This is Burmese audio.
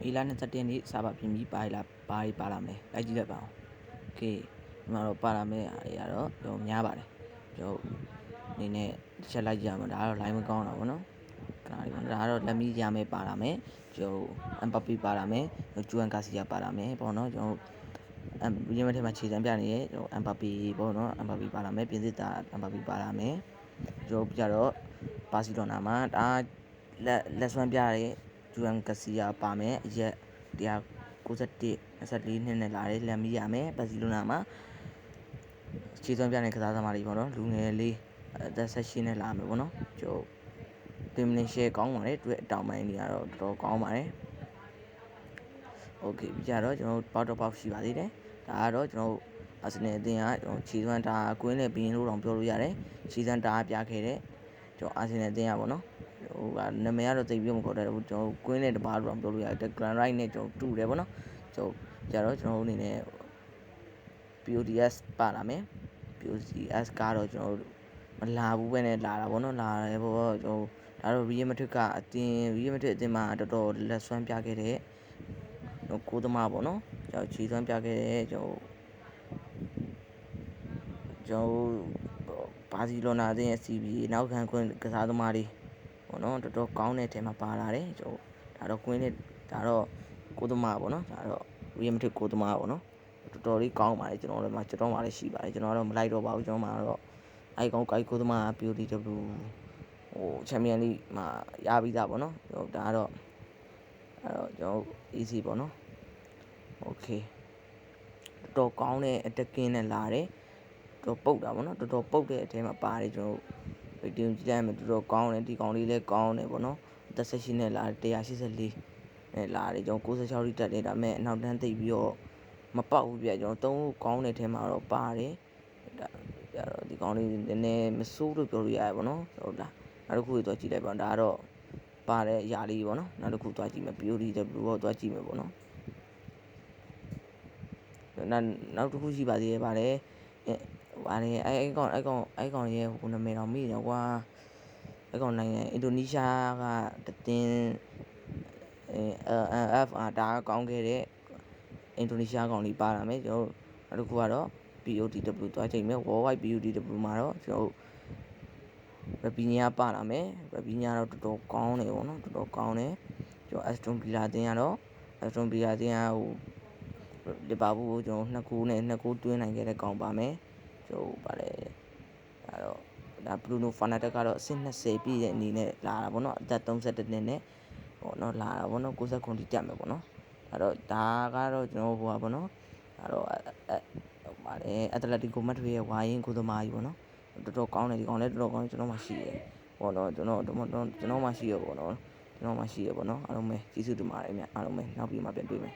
မေလ21နေ့စာပါပြင်ပြီးပါလာမယ်လိုက်ကြည့်လိုက်ပါအောင်โอเคဒီမှာတော့ပါလာမယ်အားတွေကတော့ကျွန်တော်များပါတယ်ကျွန်တော်အနေနဲ့တစ်ချက်လိုက်ကြရမှာဒါကတော့ line မကောင်းတာပေါ့နော်ဒါကတော့လက်မီးရမယ်ပါလာမယ်ကျွန်တော်အမ်ပါပီပါလာမယ်ဂျူအန်ကာစီယာပါလာမယ်ပေါ့နော်ကျွန်တော်ရင်းမထဲမှာခြေစမ်းပြနေရဲ့ကျွန်တော်အမ်ပါပီပေါ့နော်အမ်ပါပီပါလာမယ်ပြင်သစ်တာအမ်ပါပီပါလာမယ်ကျွန်တော်ပြတော့ဘာစီလိုနာမှာဒါလက်စွမ်းပြတဲ့ဂျူအန်ကာစီယာပါမယ်အရက်191 24နှစ်နဲ့လာတယ်လက်မီးရမယ်ဘာစီလိုနာမှာခြေစွမ်းပြတဲ့ကစားသမားတွေပေါ့နော်လူငယ်လေးအသက်18နဲ့လာမယ်ပေါ့နော်ကျွန်တော်တင်မင်းရှယ်ကောင်းပါတယ်တွေ့အတောင်ပိုင်းတွေကတော့တော်တော်ကောင်းပါတယ်โอเคကြတော့ကျွန်တော်ပေါက်ရှိပါသေးတယ်ဒါကတော့ကျွန်တော်အာဆင်နယ်အသင်းကကျွန်တော်ခြေစွမ်းတာကွင်းနဲ့ဘင်းလို့တော့ပြောလို့ရတယ်ခြေစွမ်းတာပြခဲ့တဲ့ကျွန်တော်အာဆင်နယ်အသင်းကပေါ့နော်ဟိုကနာမည်ကတော့သိပြီးမခေါ်တတ်ဘူးကျွန်တော်ကွင်းနဲ့တပါးလို့တော့ပြောလို့ရတယ် Grand Right နဲ့ကျွန်တော်တူတယ်ပေါ့နော်ကျွန်တော်ကြတော့ကျွန်တော်အနေနဲ့ PODS ပါလာမယ် PODS ကတော့ကျွန်တော်မလာဘူးပဲနဲ့လာတာပေါ့နော်လာတယ်ပေါ့ကျွန်တော်ဒါတော့ Real Madrid ကအသင်းမှာတော်တော်လက်စွမ်းပြခဲ့တဲ့ကိုသမားပေါ့နော်ကျွန်တော်ခြေစွမ်းပြခဲ့တဲ့ကျွန်တော်ဘာစီလိုနာအသင်းရဲ့ CB နောက်ခံခွင့်ကစားသမားတွေပေါ့နော်တော်တော်ကောင်းတဲ့အထက်မှာပါလာတယ်ကျွန်တော်ဒါတော့ကွင်းနဲ့ဒါတော့ကိုသမားပေါ့နော်ဒါတော့ Real Madrid ကိုသမားပေါ့နော်တော်တော်လေးကောင်းပါတယ်ကျွန်တော်လည်းရှိပါတယ်ကျွန်တော်တော့မလိုက်တော့ပါဘူးကျွန်တော်မှတော့အဲ့ကောင်ကိုသမား PODW ဟိုချန်ပီယံလိမှာရပြီးသားပေါ့နော်ဒါကတော့အဲ့တော့ကျွန်တော် easy ပေါ့နော်โอเคတော်ကောင်းတဲ့အတက်ကင်းနဲ့လာတယ်တော်ပုတ်တာပေါ့နော်တော်ပုတ်တဲ့အထဲမှာပါတယ်ကျွန်တော်ဗီဒီယိုကြည့်လိုက်မယ်တော်ကောင်းတယ်ဒီကောင်လေးလည်းကောင်းတယ်ပေါ့နော်18နဲ့လာ184နဲ့လာတယ်ကျွန်တော်96လိတက်တယ်ဒါပေမဲ့အနောက်တန်းသိပ်ပြီးတော့မပေါက်ဘူးပြကျွန်တော်3ကောင်းတဲ့ထဲမှာတော့ပါတယ်ဒါကြတော့ဒီကောင်လေးနည်းနည်းမစိုးလို့ပြောလို့ရတယ်ပေါ့နော်ဟုတ်လားနောက်တစ်ခုတော့ကြည့်လိုက်ပါဒါကတော့ပါတဲ့အရာလေးပေါ့နော်နောက်တစ်ခုသွားကြည့်မယ် PODW တော့သွားကြည့်မယ်ပေါ့နော်နောက်တစ်ခုရှိပါသေးတယ်ပါတယ်အဲ့ကောင်ရဲ့ဟိုနာမည်တော်မိတယ်ကွာအဲ့ကောင်နိုင်ငံအင်ဒိုနီးရှားကတတင်း LFR ဒါကောင်းခဲ့တဲ့အင်ဒိုနီးရှားကောင်လေးပါလာမယ်ကျွန်တော်နောက်တစ်ခုကတော့ PODW သွားချိန်မယ် Worldwide PODW မှာတော့ကျွန်တော်Rapinha ပါလာမယ် Rapinha တော့တော်တော်ကောင်းတယ်ပေါ့နော်တော်တော်ကောင်းတယ်ကျွန်တော် Aston Villa အသင်းကတော့ Aston Villa အသင်းကဟိုလီဗာပူးကိုကျွန်တော်2ဂိုးသွင်းနိုင်ခဲ့တဲ့ကောင်ပါမယ်ကျွန်တော်ပါတယ်အဲ့တော့ဒါ Bruno Fernandes ကတော့အဆင့်20ပြည့်တဲ့အနေနဲ့လာတာပေါ့နော်အသက်31နှစ်နဲ့ပေါ့နော်လာတာပေါ့နော်69တိတက်မယ်ပေါ့နော်အဲ့တော့ဒါကတော့ကျွန်တော်ဟိုပါပေါ့နော်အဲ့တော့ပါတယ်အက်တလက်တီကိုမက်ဒရစ်ရဲ့ဝါရင်ကိုသမားကြီးပေါ့နော်တော်တော်ကောင်းတယ်ဒီကောင်လည်းတော်တော်ကောင်းကျွန်တော်မှရှိတယ်ပေါ့နော်ကျွန်တော်မှရှိရပေါ့နော်အားလုံးပဲကျေးဇူးတင်ပါတယ်အများအားလုံးပဲနောက်ပြီးမှပြန်တွေ့မယ်